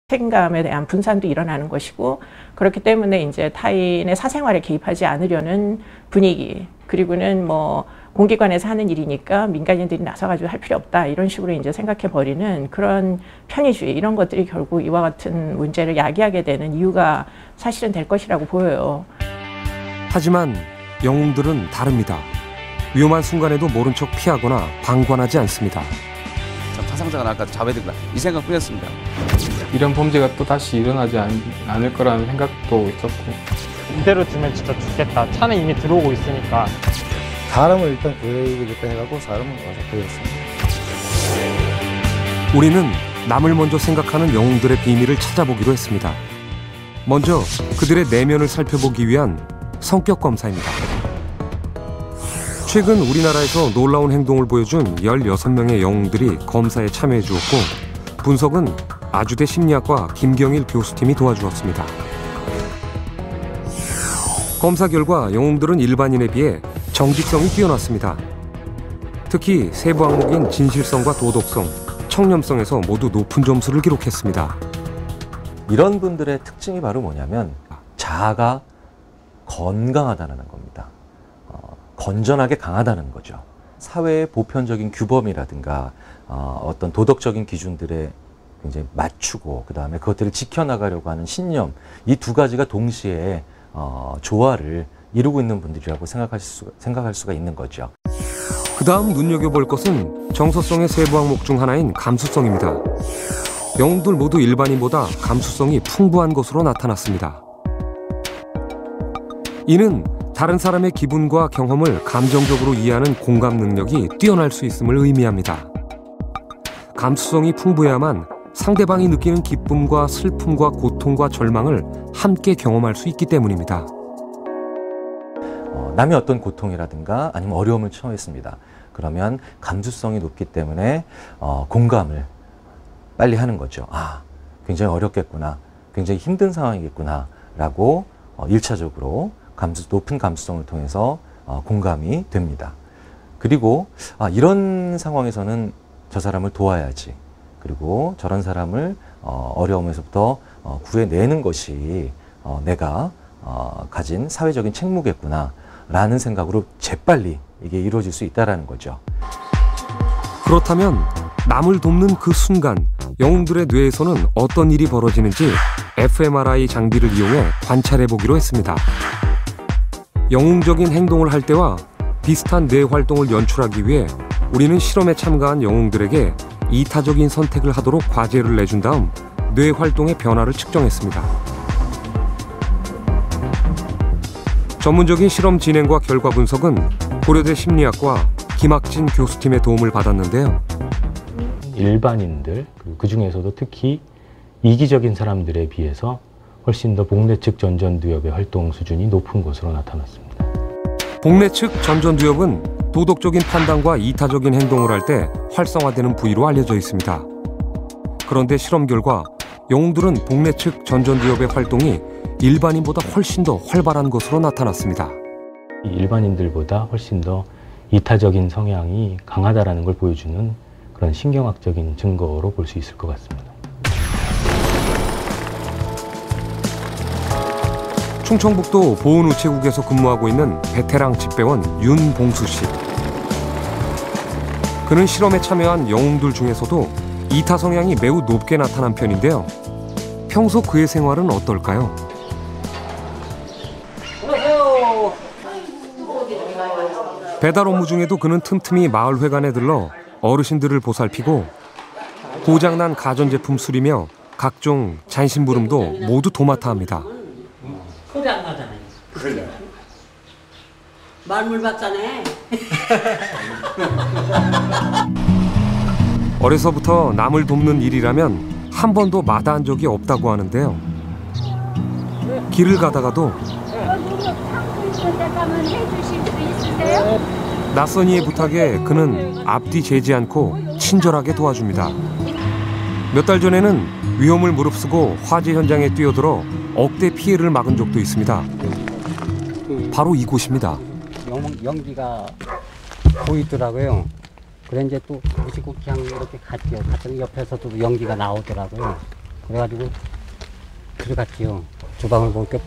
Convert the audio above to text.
책임감에 대한 분산도 일어나는 것이고, 그렇기 때문에 이제 타인의 사생활에 개입하지 않으려는 분위기, 그리고는 뭐 공기관에서 하는 일이니까 민간인들이 나서가지고 할 필요 없다, 이런 식으로 이제 생각해 버리는 그런 편의주의, 이런 것들이 결국 이와 같은 문제를 야기하게 되는 이유가 사실은 될 것이라고 보여요. 하지만 영웅들은 다릅니다. 위험한 순간에도 모른 척 피하거나 방관하지 않습니다. 타상자가 나올까 잡아야 되구나, 이 생각뿐이었습니다. 이런 범죄가 또 다시 일어나지 않을 거라는 생각도 있었고, 이대로 두면 진짜 죽겠다. 차는 이미 들어오고 있으니까. 사람을 일단 구해야겠다 해갖고 사람을 가서 구했습니다. 우리는 남을 먼저 생각하는 영웅들의 비밀을 찾아보기로 했습니다. 먼저 그들의 내면을 살펴보기 위한 성격 검사입니다. 최근 우리나라에서 놀라운 행동을 보여준 16명의 영웅들이 검사에 참여해 주었고, 분석은 아주대 심리학과 김경일 교수팀이 도와주었습니다. 검사 결과 영웅들은 일반인에 비해 정직성이 뛰어났습니다. 특히 세부 항목인 진실성과 도덕성, 청렴성에서 모두 높은 점수를 기록했습니다. 이런 분들의 특징이 바로 뭐냐면 자아가 건강하다는 겁니다. 건전하게 강하다는 거죠. 사회의 보편적인 규범이라든가 어떤 도덕적인 기준들에 굉장히 맞추고, 그 다음에 그것들을 지켜나가려고 하는 신념, 이 두 가지가 동시에 조화를 이루고 있는 분들이라고 생각할 수가 있는 거죠. 그 다음 눈여겨볼 것은 정서성의 세부 항목 중 하나인 감수성입니다. 영웅들 모두 일반인보다 감수성이 풍부한 것으로 나타났습니다. 이는 다른 사람의 기분과 경험을 감정적으로 이해하는 공감 능력이 뛰어날 수 있음을 의미합니다. 감수성이 풍부해야만 상대방이 느끼는 기쁨과 슬픔과 고통과 절망을 함께 경험할 수 있기 때문입니다. 남이 어떤 고통이라든가 아니면 어려움을 처했습니다. 그러면 감수성이 높기 때문에 공감을 빨리 하는 거죠. 아, 굉장히 어렵겠구나, 굉장히 힘든 상황이겠구나 라고 1차적으로 높은 감수성을 통해서 공감이 됩니다. 그리고 이런 상황에서는 저 사람을 도와야지, 그리고 저런 사람을 어려움에서부터 구해내는 것이 내가 가진 사회적인 책무겠구나 라는 생각으로 재빨리 이게 이루어질 수 있다는 거죠. 그렇다면 남을 돕는 그 순간 영웅들의 뇌에서는 어떤 일이 벌어지는지 fMRI 장비를 이용해 관찰해 보기로 했습니다. 영웅적인 행동을 할 때와 비슷한 뇌 활동을 연출하기 위해 우리는 실험에 참가한 영웅들에게 이타적인 선택을 하도록 과제를 내준 다음 뇌 활동의 변화를 측정했습니다. 전문적인 실험 진행과 결과 분석은 고려대 심리학과 김학진 교수팀의 도움을 받았는데요. 일반인들, 그 중에서도 특히 이기적인 사람들에 비해서 훨씬 더 복내측 전전두엽의 활동 수준이 높은 것으로 나타났습니다. 복내측 전전두엽은 도덕적인 판단과 이타적인 행동을 할 때 활성화되는 부위로 알려져 있습니다. 그런데 실험 결과 영웅들은 복내측 전전두엽의 활동이 일반인보다 훨씬 더 활발한 것으로 나타났습니다. 일반인들보다 훨씬 더 이타적인 성향이 강하다는 걸 보여주는 그런 신경학적인 증거로 볼 수 있을 것 같습니다. 충청북도 보은우체국에서 근무하고 있는 베테랑 집배원 윤봉수 씨. 그는 실험에 참여한 영웅들 중에서도 이타 성향이 매우 높게 나타난 편인데요. 평소 그의 생활은 어떨까요? 배달 업무 중에도 그는 틈틈이 마을회관에 들러 어르신들을 보살피고 고장난 가전제품 수리며 각종 잔심부름도 모두 도맡아 합니다. 소리 안 나잖아요. 그래. 말물 받자네. 어려서부터 남을 돕는 일이라면 한 번도 마다한 적이 없다고 하는데요. 길을 가다가도 낯선 이의 부탁에 그는 앞뒤 재지 않고 친절하게 도와줍니다. 몇 달 전에는 위험을 무릅쓰고 화재 현장에 뛰어들어 억대 피해를 막은 적도 있습니다. 바로 이곳입니다. 연기가 보이더라고요. 그래 이제 또 보시고 그냥 이렇게 갔죠. 갔더니 옆에서도 연기가 나오더라고요. 그래가지고 들어갔지요. 주방을 보니까